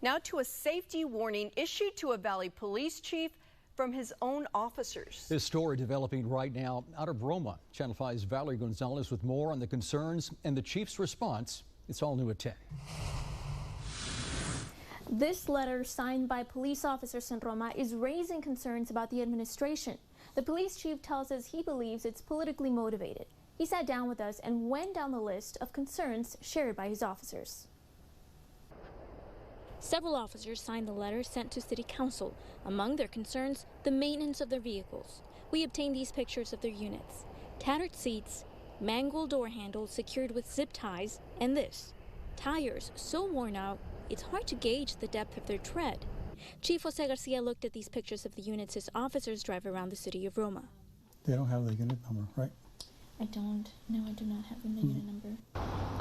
Now to a safety warning issued to a Valley police chief from his own officers. This story developing right now out of Roma. Channel 5's Valerie Gonzalez with more on the concerns and the chief's response. It's all new at 10. This letter signed by police officers in Roma is raising concerns about the administration. The police chief tells us he believes it's politically motivated. He sat down with us and went down the list of concerns shared by his officers. Several officers signed the letter sent to City Council. Among their concerns, the maintenance of their vehicles. We obtained these pictures of their units. Tattered seats, mangled door handles secured with zip ties, and this, tires so worn out, it's hard to gauge the depth of their tread. Chief Jose Garcia looked at these pictures of the units his officers drive around the city of Roma. They don't have the unit number, right? I do not have the unit number.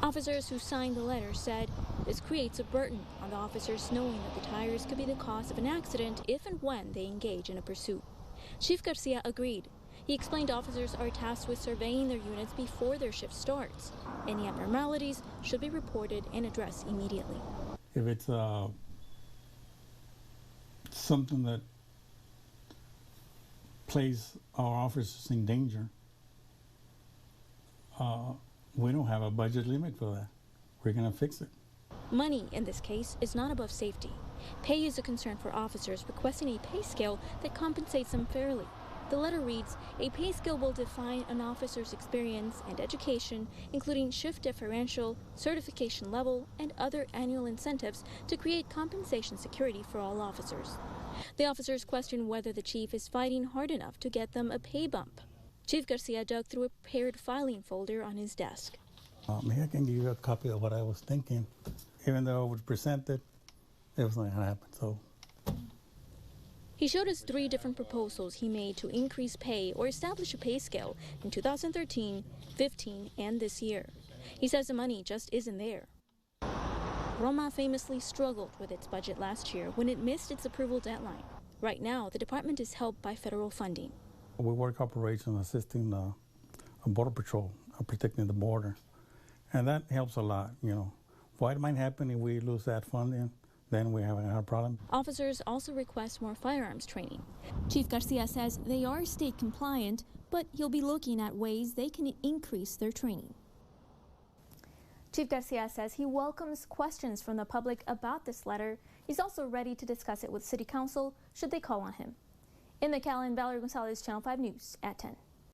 Officers who signed the letter said this creates a burden on the officers knowing that the tires could be the cause of an accident if and when they engage in a pursuit. Chief Garcia agreed. He explained officers are tasked with surveying their units before their shift starts. Any abnormalities should be reported and addressed immediately. If it's something that places our officers in danger, we don't have a budget limit for that. We're going to fix it. Money, in this case, is not above safety. Pay is a concern for officers requesting a pay scale that compensates them fairly. The letter reads, a pay scale will define an officer's experience and education, including shift differential, certification level, and other annual incentives to create compensation security for all officers. The officers question whether the chief is fighting hard enough to get them a pay bump. Chief Garcia dug through a prepared filing folder on his desk. Maybe I can give you a copy of what I was thinking. Even though I would present it, it was not going to happen. So he showed us 3 different proposals he made to increase pay or establish a pay scale in 2013, 15, and this year. He says the money just isn't there. Roma famously struggled with its budget last year when it missed its approval deadline. Right now, the department is helped by federal funding. We work operations assisting Border Patrol, protecting the border. And that helps a lot, you know. What might happen if we lose that funding? Then we have a problem. Officers also request more firearms training. Chief Garcia says they are state compliant, but he'll be looking at ways they can increase their training. Chief Garcia says he welcomes questions from the public about this letter. He's also ready to discuss it with City Council should they call on him. In McAllen, Valerie Gonzalez, Channel 5 News at 10.